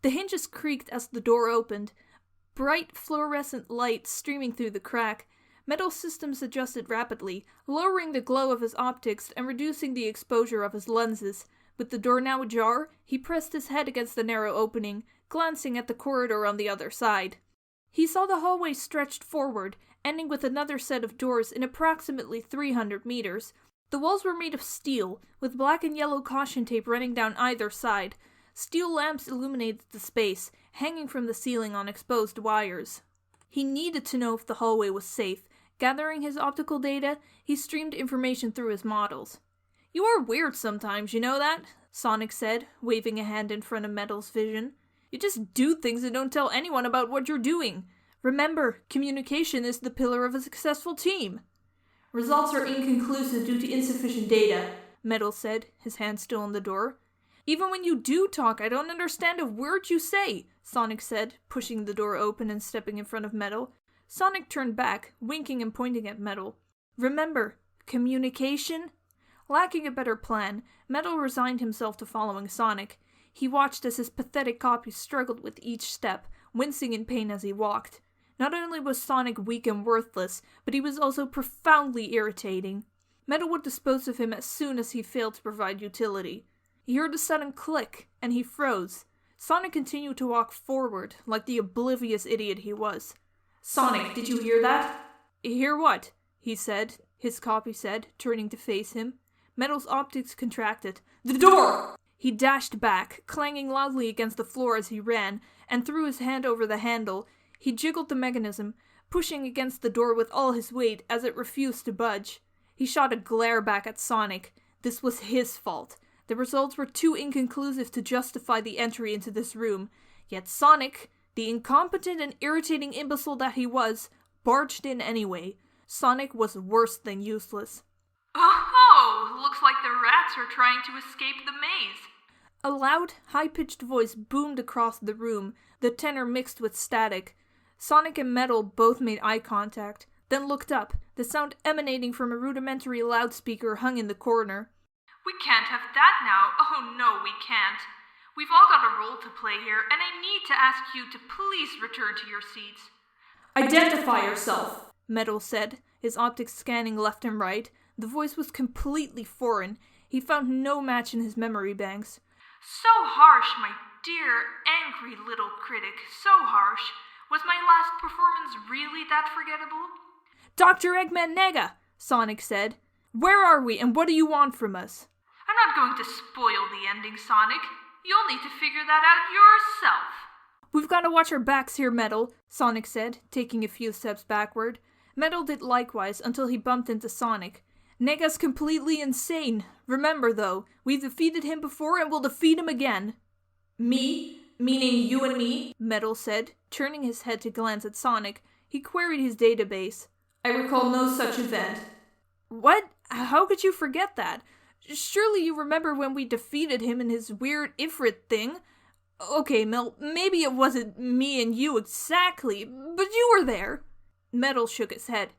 The hinges creaked as the door opened, bright fluorescent light streaming through the crack. Metal systems adjusted rapidly, lowering the glow of his optics and reducing the exposure of his lenses. With the door now ajar, he pressed his head against the narrow opening, glancing at the corridor on the other side. He saw the hallway stretched forward, ending with another set of doors in approximately 300 meters. The walls were made of steel, with black and yellow caution tape running down either side. Steel lamps illuminated the space, hanging from the ceiling on exposed wires. He needed to know if the hallway was safe. Gathering his optical data, he streamed information through his models. "You are weird sometimes, you know that?" Sonic said, waving a hand in front of Metal's vision. "You just do things and don't tell anyone about what you're doing. Remember, communication is the pillar of a successful team." "Results are inconclusive due to insufficient data," Metal said, his hand still on the door. "Even when you do talk, I don't understand a word you say," Sonic said, pushing the door open and stepping in front of Metal. Sonic turned back, winking and pointing at Metal. "Remember, communication?" Lacking a better plan, Metal resigned himself to following Sonic. He watched as his pathetic copy struggled with each step, wincing in pain as he walked. Not only was Sonic weak and worthless, but he was also profoundly irritating. Metal would dispose of him as soon as he failed to provide utility. He heard a sudden click, and he froze. Sonic continued to walk forward, like the oblivious idiot he was. "Sonic, did you hear that?" "Hear what?" his copy said, turning to face him. Metal's optics contracted. "The door!" He dashed back, clanging loudly against the floor as he ran, and threw his hand over the handle. He jiggled the mechanism, pushing against the door with all his weight as it refused to budge. He shot a glare back at Sonic. This was his fault. The results were too inconclusive to justify the entry into this room. Yet Sonic, the incompetent and irritating imbecile that he was, barged in anyway. Sonic was worse than useless. "Oh, looks like the rats are trying to escape the maze." A loud, high-pitched voice boomed across the room, the tenor mixed with static. Sonic and Metal both made eye contact, then looked up, the sound emanating from a rudimentary loudspeaker hung in the corner. "We can't have that now. Oh no, we can't. We've all got a role to play here, and I need to ask you to please return to your seats." "Identify yourself," Metal said, his optics scanning left and right. The voice was completely foreign. He found no match in his memory banks. "So harsh, my dear, angry little critic. So harsh. Was my last performance really that forgettable?" "Dr. Eggman Nega," Sonic said. "Where are we, and what do you want from us?" "I'm not going to spoil the ending, Sonic. You'll need to figure that out yourself." "We've got to watch our backs here, Metal," Sonic said, taking a few steps backward. Metal did likewise until he bumped into Sonic. "Nega's completely insane. Remember, though, we've defeated him before and we'll defeat him again." "Me? Meaning you and me?" Metal said, turning his head to glance at Sonic. He queried his database. "I recall no such event." "What? How could you forget that? Surely you remember when we defeated him in his weird Ifrit thing? Okay, Mel, maybe it wasn't me and you exactly, but you were there." Metal shook his head.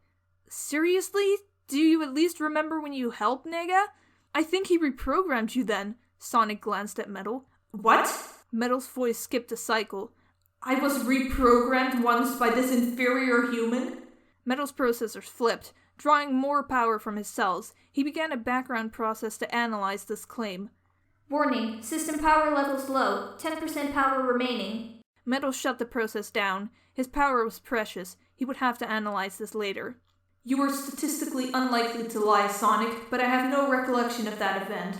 "Seriously? Do you at least remember when you helped Nega? I think he reprogrammed you then." Sonic glanced at Metal. "What?" Metal's voice skipped a cycle. "I was reprogrammed once by this inferior human?" Metal's processors flipped, drawing more power from his cells. He began a background process to analyze this claim. "Warning, system power levels low, 10% power remaining." Metal shut the process down. His power was precious. He would have to analyze this later. "You are statistically unlikely to lie, Sonic, but I have no recollection of that event."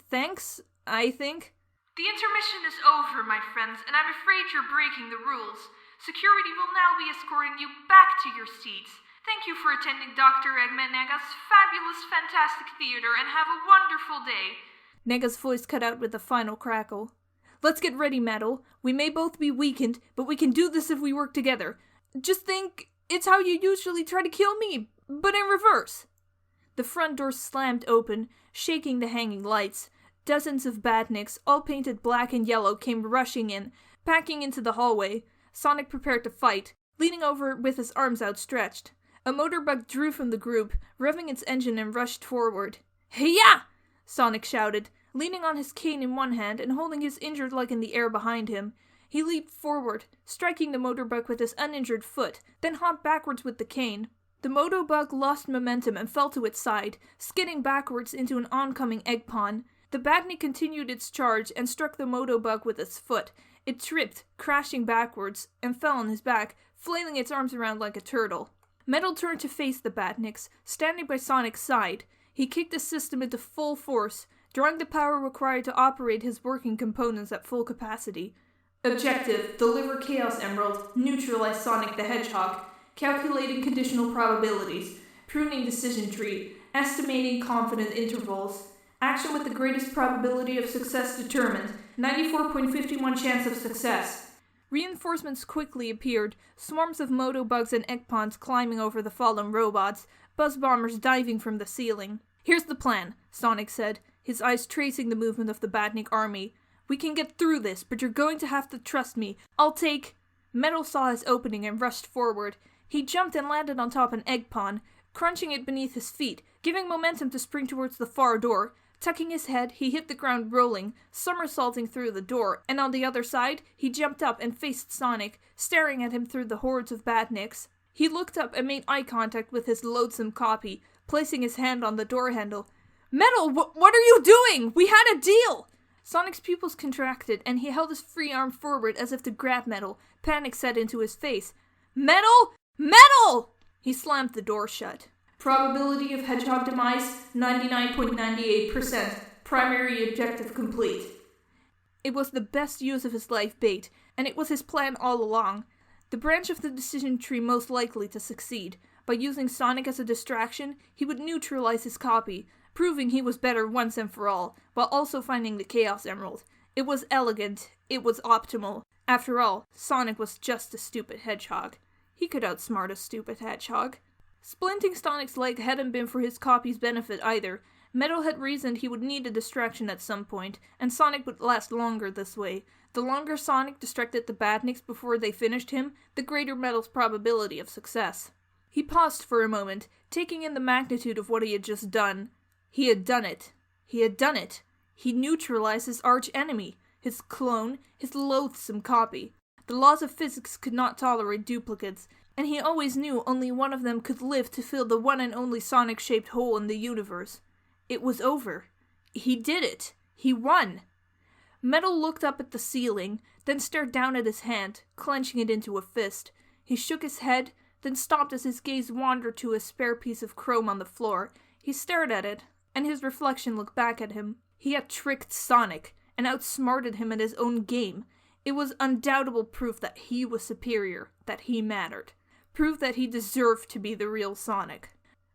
Thanks, I think." "The intermission is over, my friends, and I'm afraid you're breaking the rules. Security will now be escorting you back to your seats. Thank you for attending Dr. Eggman Nega's fabulous, fantastic theater, and have a wonderful day." Nega's voice cut out with a final crackle. "Let's get ready, Metal. We may both be weakened, but we can do this if we work together. Just think, it's how you usually try to kill me, but in reverse." The front door slammed open, shaking the hanging lights. Dozens of badniks, all painted black and yellow, came rushing in, packing into the hallway. Sonic prepared to fight, leaning over with his arms outstretched. A motorbug drew from the group, revving its engine and rushed forward. "Hey-ya!" Sonic shouted, Leaning on his cane in one hand and holding his injured leg in the air behind him, he leaped forward, striking the motorbug with his uninjured foot, then hopped backwards with the cane. The motobug lost momentum and fell to its side, skidding backwards into an oncoming egg pawn. The badnik continued its charge and struck the motobug with its foot. It tripped, crashing backwards, and fell on his back, flailing its arms around like a turtle. Metal turned to face the badniks, standing by Sonic's side. He kicked the system into full force, drawing the power required to operate his working components at full capacity. Objective: deliver Chaos Emerald, neutralize Sonic the Hedgehog, calculating conditional probabilities, pruning decision tree, estimating confident intervals. Action with the greatest probability of success determined, 94.51 chance of success. Reinforcements quickly appeared, swarms of motobugs and eggpawns climbing over the fallen robots, buzz bombers diving from the ceiling. Here's the plan, Sonic said, his eyes tracing the movement of the Badnik army. We can get through this, but you're going to have to trust me. I'll take... Metal saw his opening and rushed forward. He jumped and landed on top an egg pawn, crunching it beneath his feet, giving momentum to spring towards the far door. Tucking his head, he hit the ground rolling, somersaulting through the door, and on the other side, he jumped up and faced Sonic, staring at him through the hordes of badniks. He looked up and made eye contact with his loathsome copy, placing his hand on the door handle. Metal, what are you doing? We had a deal! Sonic's pupils contracted, and he held his free arm forward as if to grab Metal. Panic set into his face. Metal! Metal! He slammed the door shut. Probability of Hedgehog demise, 99.98%. Primary objective complete. It was the best use of his life bait, and it was his plan all along. The branch of the decision tree most likely to succeed. By using Sonic as a distraction, he would neutralize his copy, proving he was better once and for all, while also finding the Chaos Emerald. It was elegant. It was optimal. After all, Sonic was just a stupid hedgehog. He could outsmart a stupid hedgehog. Splinting Sonic's leg hadn't been for his copy's benefit either. Metal had reasoned he would need a distraction at some point, and Sonic would last longer this way. The longer Sonic distracted the badniks before they finished him, the greater Metal's probability of success. He paused for a moment, taking in the magnitude of what he had just done. He had done it. He had done it. He neutralized his arch-enemy, his clone, his loathsome copy. The laws of physics could not tolerate duplicates, and he always knew only one of them could live to fill the one and only Sonic-shaped hole in the universe. It was over. He did it. He won. Metal looked up at the ceiling, then stared down at his hand, clenching it into a fist. He shook his head, then stopped as his gaze wandered to a spare piece of chrome on the floor. He stared at it, and his reflection looked back at him. He had tricked Sonic, and outsmarted him at his own game. It was undoubtable proof that he was superior, that he mattered. Proof that he deserved to be the real Sonic.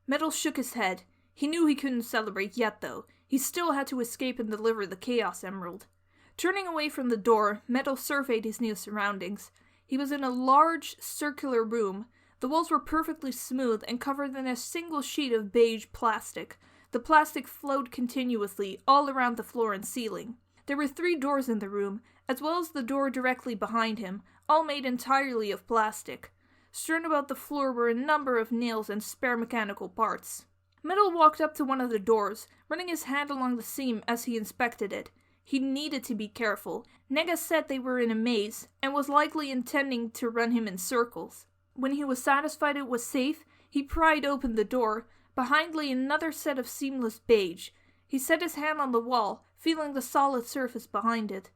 Metal shook his head. He knew he couldn't celebrate yet, though. He still had to escape and deliver the Chaos Emerald. Turning away from the door, Metal surveyed his new surroundings. He was in a large, circular room. The walls were perfectly smooth and covered in a single sheet of beige plastic. The plastic flowed continuously all around the floor and ceiling. There were 3 doors in the room, as well as the door directly behind him, all made entirely of plastic. Strewn about the floor were a number of nails and spare mechanical parts. Metal walked up to one of the doors, running his hand along the seam as he inspected it. He needed to be careful. Nega said they were in a maze, and was likely intending to run him in circles. When he was satisfied it was safe, he pried open the door. Behind lay another set of seamless beige. He set his hand on the wall, feeling the solid surface behind it.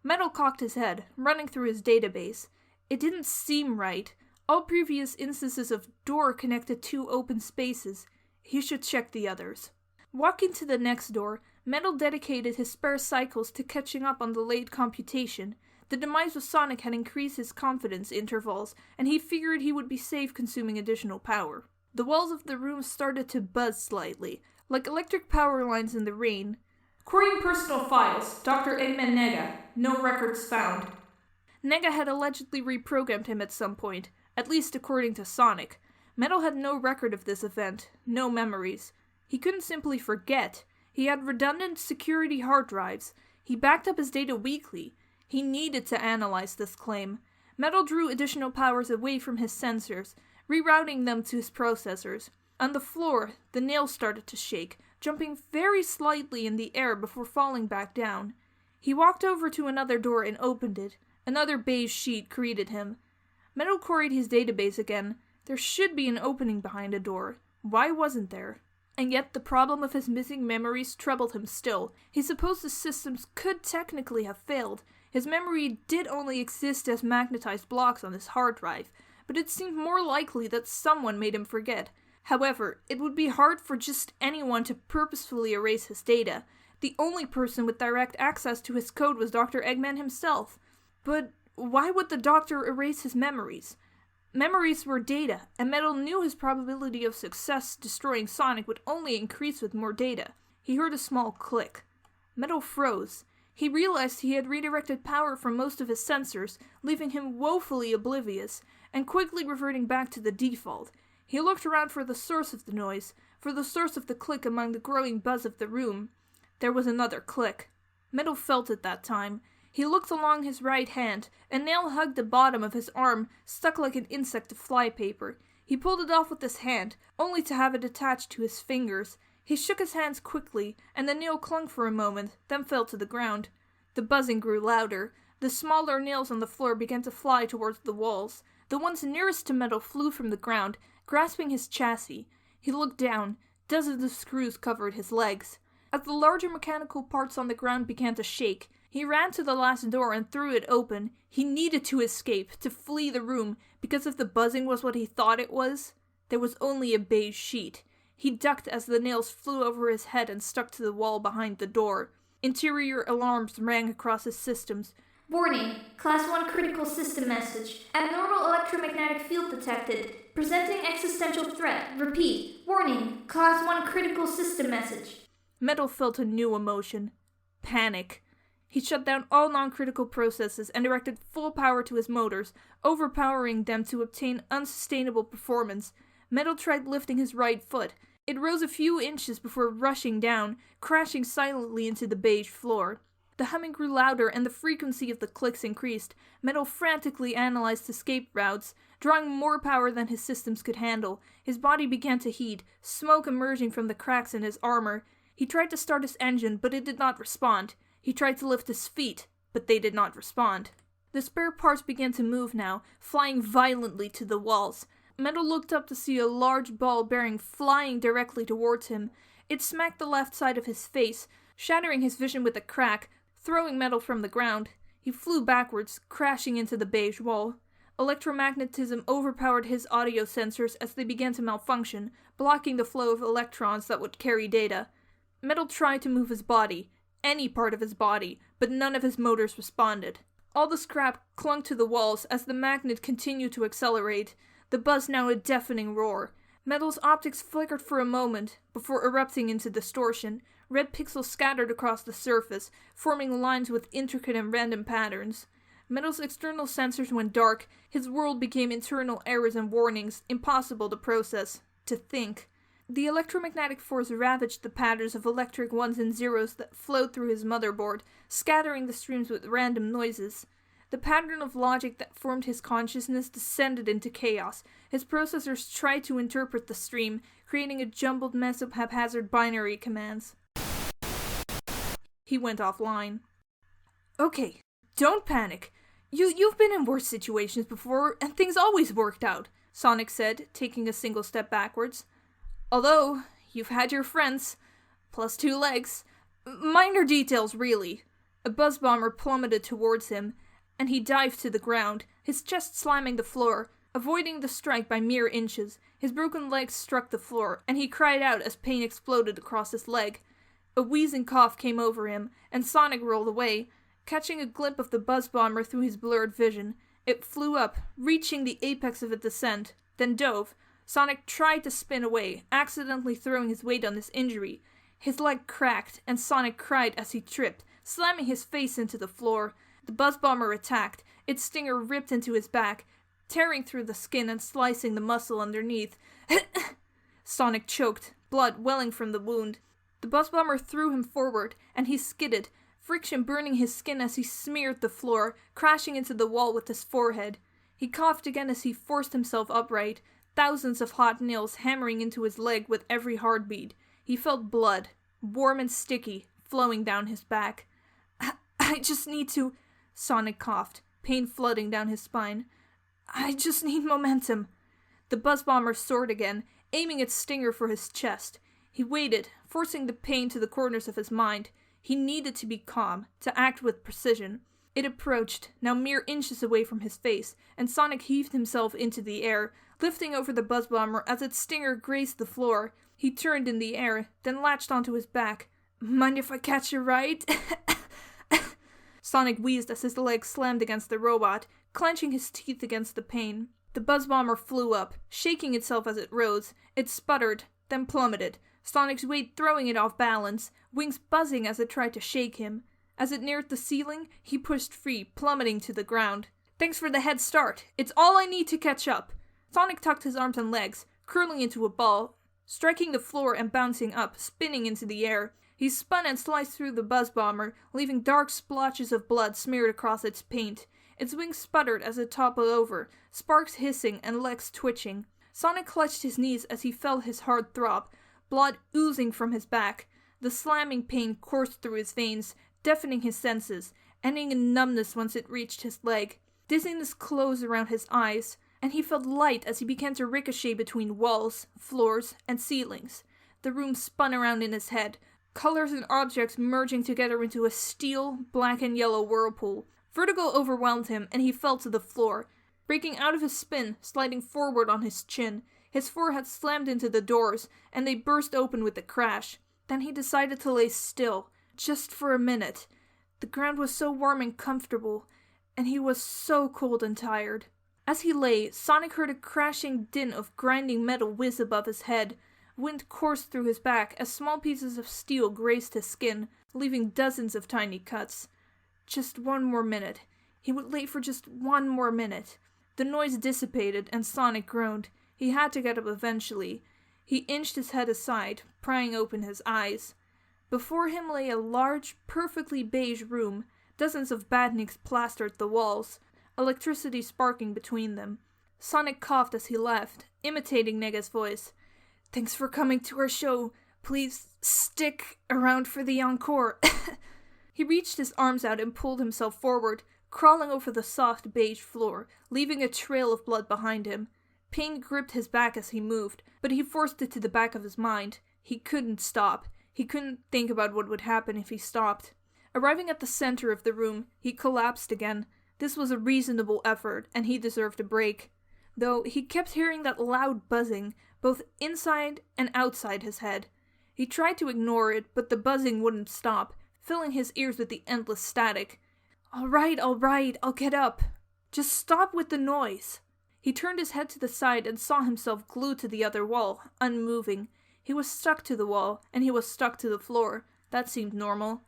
Metal cocked his head, running through his database. It didn't seem right. All previous instances of door connected 2 open spaces. He should check the others. Walking to the next door, Metal dedicated his spare cycles to catching up on the late computation. The demise of Sonic had increased his confidence intervals, and he figured he would be safe consuming additional power. The walls of the room started to buzz slightly, like electric power lines in the rain. Querying personal files, Dr. Eggman Nega. No records found. Nega had allegedly reprogrammed him at some point, at least according to Sonic. Metal had no record of this event, no memories. He couldn't simply forget. He had redundant security hard drives. He backed up his data weekly. He needed to analyze this claim. Metal drew additional powers away from his sensors, rerouting them to his processors. On the floor, the nails started to shake, jumping very slightly in the air before falling back down. He walked over to another door and opened it. Another beige sheet greeted him. Metal queried his database again. There should be an opening behind a door. Why wasn't there? And yet the problem of his missing memories troubled him still. He supposed the systems could technically have failed. His memory did only exist as magnetized blocks on his hard drive, but it seemed more likely that someone made him forget. However, it would be hard for just anyone to purposefully erase his data. The only person with direct access to his code was Dr. Eggman himself. But why would the doctor erase his memories? Memories were data, and Metal knew his probability of success destroying Sonic would only increase with more data. He heard a small click. Metal froze. He realized he had redirected power from most of his sensors, leaving him woefully oblivious, and quickly reverting back to the default. He looked around for the source of the noise, for the source of the click among the growing buzz of the room. There was another click. Metal felt it that time. He looked along his right hand. A nail hugged the bottom of his arm, stuck like an insect to flypaper. He pulled it off with his hand, only to have it attached to his fingers. He shook his hands quickly, and the nail clung for a moment, then fell to the ground. The buzzing grew louder. The smaller nails on the floor began to fly towards the walls. The ones nearest to Metal flew from the ground, grasping his chassis. He looked down. Dozens of screws covered his legs. As the larger mechanical parts on the ground began to shake, he ran to the last door and threw it open. He needed to escape, to flee the room, because if the buzzing was what he thought it was, there was only a beige sheet. He ducked as the nails flew over his head and stuck to the wall behind the door. Interior alarms rang across his systems. Warning, Class 1 critical system message. Abnormal electromagnetic field detected. Presenting existential threat. Repeat. Warning, Class 1 critical system message. Metal felt a new emotion. Panic. He shut down all non-critical processes and directed full power to his motors, overpowering them to obtain unsustainable performance. Metal tried lifting his right foot. It rose a few inches before rushing down, crashing silently into the beige floor. The humming grew louder and the frequency of the clicks increased. Metal frantically analyzed escape routes, drawing more power than his systems could handle. His body began to heat, smoke emerging from the cracks in his armor. He tried to start his engine, but it did not respond. He tried to lift his feet, but they did not respond. The spare parts began to move now, flying violently to the walls. Metal looked up to see a large ball bearing flying directly towards him. It smacked the left side of his face, shattering his vision with a crack, throwing Metal from the ground. He flew backwards, crashing into the beige wall. Electromagnetism overpowered his audio sensors as they began to malfunction, blocking the flow of electrons that would carry data. Metal tried to move his body, any part of his body, but none of his motors responded. All the scrap clung to the walls as the magnet continued to accelerate, the buzz now a deafening roar. Metal's optics flickered for a moment, before erupting into distortion. Red pixels scattered across the surface, forming lines with intricate and random patterns. Metal's external sensors went dark. His world became internal errors and warnings, impossible to process, to think. The electromagnetic force ravaged the patterns of electric ones and zeros that flowed through his motherboard, scattering the streams with random noises. The pattern of logic that formed his consciousness descended into chaos. His processors tried to interpret the stream, creating a jumbled mess of haphazard binary commands. He went offline. Okay, don't panic. You've been in worse situations before, and things always worked out, Sonic said, taking a single step backwards. Although, you've had your friends, plus 2 legs. Minor details, really. A buzz bomber plummeted towards him, and he dived to the ground, his chest slamming the floor, avoiding the strike by mere inches. His broken legs struck the floor, and he cried out as pain exploded across his leg. A wheezing cough came over him, and Sonic rolled away, catching a glimpse of the buzz bomber through his blurred vision. It flew up, reaching the apex of its descent, then dove. Sonic tried to spin away, accidentally throwing his weight on his injury. His leg cracked, and Sonic cried as he tripped, slamming his face into the floor. The buzz bomber attacked. Its stinger ripped into his back, tearing through the skin and slicing the muscle underneath. Sonic choked, blood welling from the wound. The buzz bomber threw him forward, and he skidded, friction burning his skin as he smeared the floor, crashing into the wall with his forehead. He coughed again as he forced himself upright, thousands of hot nails hammering into his leg with every heartbeat. He felt blood, warm and sticky, flowing down his back. I just need to... Sonic coughed, pain flooding down his spine. I just need momentum. The buzz bomber soared again, aiming its stinger for his chest. He waited, forcing the pain to the corners of his mind. He needed to be calm, to act with precision. It approached, now mere inches away from his face, and Sonic heaved himself into the air, lifting over the buzz bomber as its stinger grazed the floor. He turned in the air, then latched onto his back. Mind if I catch a ride? Sonic wheezed as his leg slammed against the robot, clenching his teeth against the pain. The buzz bomber flew up, shaking itself as it rose. It sputtered, then plummeted, Sonic's weight throwing it off balance, wings buzzing as it tried to shake him. As it neared the ceiling, he pushed free, plummeting to the ground. Thanks for the head start. It's all I need to catch up. Sonic tucked his arms and legs, curling into a ball, striking the floor and bouncing up, spinning into the air. He spun and sliced through the buzz bomber, leaving dark splotches of blood smeared across its paint. Its wings sputtered as it toppled over, sparks hissing and legs twitching. Sonic clutched his knees as he felt his heart throb, blood oozing from his back. The slamming pain coursed through his veins, deafening his senses, ending in numbness once it reached his leg. Dizziness closed around his eyes, and he felt light as he began to ricochet between walls, floors, and ceilings. The room spun around in his head, colors and objects merging together into a steel, black and yellow whirlpool. Vertigo overwhelmed him, and he fell to the floor, breaking out of his spin, sliding forward on his chin. His forehead slammed into the doors, and they burst open with a crash. Then he decided to lay still, just for a minute. The ground was so warm and comfortable, and he was so cold and tired. As he lay, Sonic heard a crashing din of grinding metal whiz above his head. Wind coursed through his back as small pieces of steel grazed his skin, leaving dozens of tiny cuts. Just one more minute. He would lay for just one more minute. The noise dissipated, and Sonic groaned. He had to get up eventually. He inched his head aside, prying open his eyes. Before him lay a large, perfectly beige room. Dozens of badniks plastered the walls, electricity sparking between them. Sonic coughed as he laughed, imitating Nega's voice. Thanks for coming to our show. Please stick around for the encore. He reached his arms out and pulled himself forward, crawling over the soft beige floor, leaving a trail of blood behind him. Pain gripped his back as he moved, but he forced it to the back of his mind. He couldn't stop. He couldn't think about what would happen if he stopped. Arriving at the center of the room, he collapsed again. This was a reasonable effort, and he deserved a break. Though he kept hearing that loud buzzing, both inside and outside his head. He tried to ignore it, but the buzzing wouldn't stop, filling his ears with the endless static. All right, I'll get up. Just stop with the noise. He turned his head to the side and saw himself glued to the other wall, unmoving. He was stuck to the wall, and he was stuck to the floor. That seemed normal.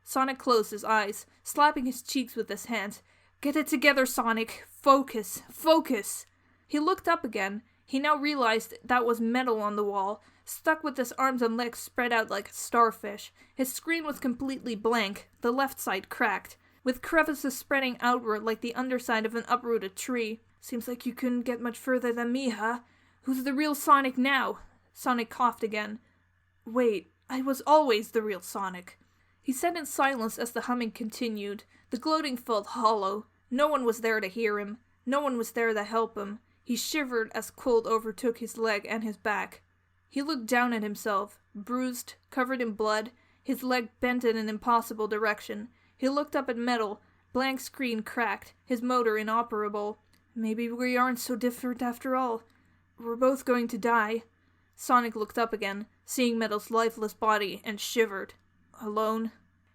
Sonic closed his eyes, slapping his cheeks with his hands. Get it together, Sonic. Focus. Focus. He looked up again. He now realized that was metal on the wall, stuck with his arms and legs spread out like a starfish. His screen was completely blank, the left side cracked, with crevices spreading outward like the underside of an uprooted tree. Seems like you couldn't get much further than me, huh? Who's the real Sonic now? Sonic coughed again. Wait, I was always the real Sonic. He sat in silence as the humming continued. The gloating felt hollow. No one was there to hear him. No one was there to help him. He shivered as cold overtook his leg and his back. He looked down at himself, bruised, covered in blood, his leg bent in an impossible direction. He looked up at metal, blank screen cracked, his motor inoperable. Maybe we aren't so different after all. We're both going to die. Sonic looked up again, seeing Metal's lifeless body, and shivered. Alone?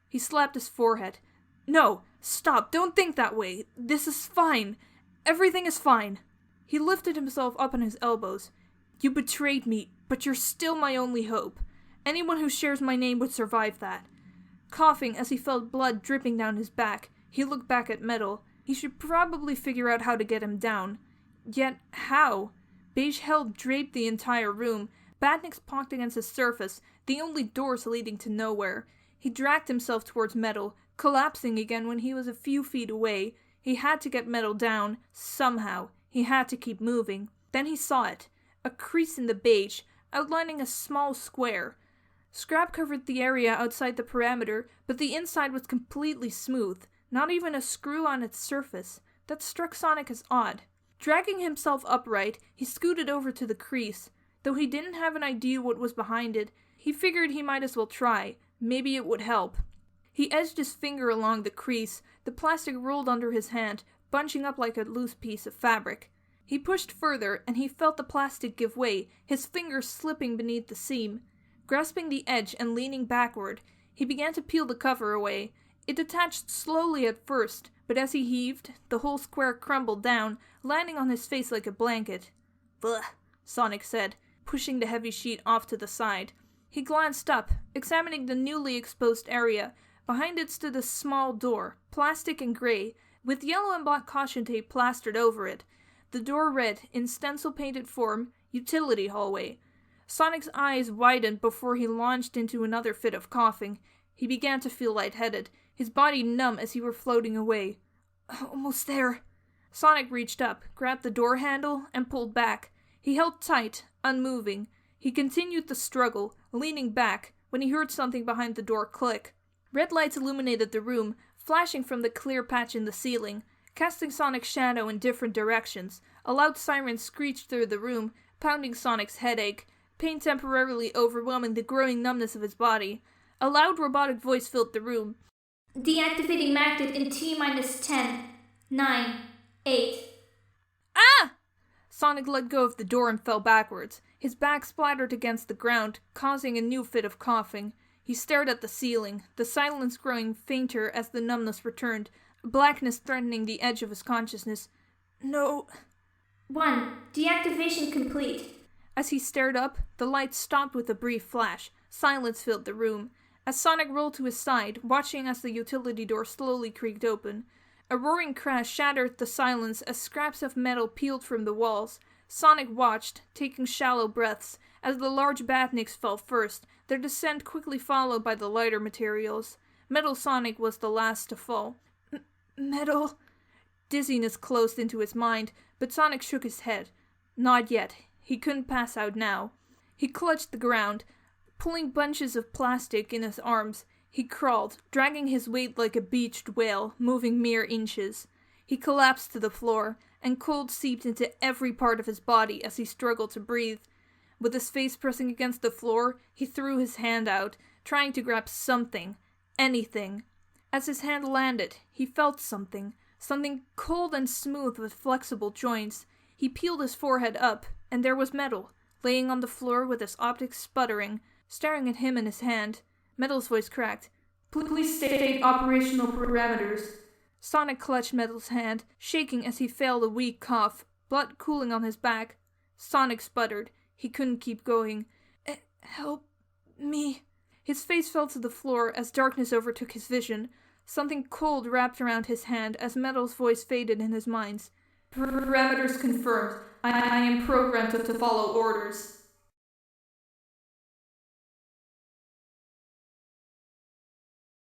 He slapped his forehead. No! Stop! Don't think that way! This is fine! Everything is fine! He lifted himself up on his elbows. You betrayed me, but you're still my only hope. Anyone who shares my name would survive that. Coughing as he felt blood dripping down his back, he looked back at Metal. He should probably figure out how to get him down. Yet, how? Beige hell draped the entire room. Badniks pocked against the surface, the only doors leading to nowhere. He dragged himself towards Metal, collapsing again when he was a few feet away. He had to get Metal down, somehow. He had to keep moving. Then he saw it. A crease in the beige, outlining a small square. Scrap covered the area outside the parameter, but the inside was completely smooth, not even a screw on its surface. That struck Sonic as odd. Dragging himself upright, he scooted over to the crease. Though he didn't have an idea what was behind it, he figured he might as well try. Maybe it would help. He edged his finger along the crease. The plastic rolled under his hand, bunching up like a loose piece of fabric. He pushed further, and he felt the plastic give way, his fingers slipping beneath the seam. Grasping the edge and leaning backward, he began to peel the cover away. It detached slowly at first, but as he heaved, the whole square crumbled down, landing on his face like a blanket. "Ugh," Sonic said, pushing the heavy sheet off to the side. He glanced up, examining the newly exposed area. Behind it stood a small door, plastic and gray, with yellow and black caution tape plastered over it. The door read, in stencil-painted form, "Utility Hallway." Sonic's eyes widened before he launched into another fit of coughing. He began to feel lightheaded, his body numb as he were floating away. Almost there. Sonic reached up, grabbed the door handle, and pulled back. He held tight, unmoving. He continued the struggle, leaning back, when he heard something behind the door click. Red lights illuminated the room, flashing from the clear patch in the ceiling, casting Sonic's shadow in different directions. A loud siren screeched through the room, pounding Sonic's headache, pain temporarily overwhelming the growing numbness of his body. A loud robotic voice filled the room. Deactivating magnet in T-minus 10, 9, 8. Ah! Sonic let go of the door and fell backwards. His back splattered against the ground, causing a new fit of coughing. He stared at the ceiling, the silence growing fainter as the numbness returned, blackness threatening the edge of his consciousness. No. 1. Deactivation complete. As he stared up, the lights stopped with a brief flash. Silence filled the room. As Sonic rolled to his side, watching as the utility door slowly creaked open, a roaring crash shattered the silence as scraps of metal peeled from the walls. Sonic watched, taking shallow breaths, as the large batniks fell first, their descent quickly followed by the lighter materials. Metal Sonic was the last to fall. Metal... Dizziness closed into his mind, but Sonic shook his head. Not yet. He couldn't pass out now. He clutched the ground, pulling bunches of plastic in his arms. He crawled, dragging his weight like a beached whale, moving mere inches. He collapsed to the floor, and cold seeped into every part of his body as he struggled to breathe. With his face pressing against the floor, he threw his hand out, trying to grab something, anything. As his hand landed, he felt something cold and smooth with flexible joints. He peeled his forehead up, and there was Metal, laying on the floor with his optics sputtering, staring at him in his hand. Metal's voice cracked. "Please state operational parameters." Sonic clutched Metal's hand, shaking as he failed a weak cough, blood cooling on his back. Sonic sputtered. He couldn't keep going. "Help me." His face fell to the floor as darkness overtook his vision. Something cold wrapped around his hand as Metal's voice faded in his mind. "Parameters confirmed. I am programmed to follow orders."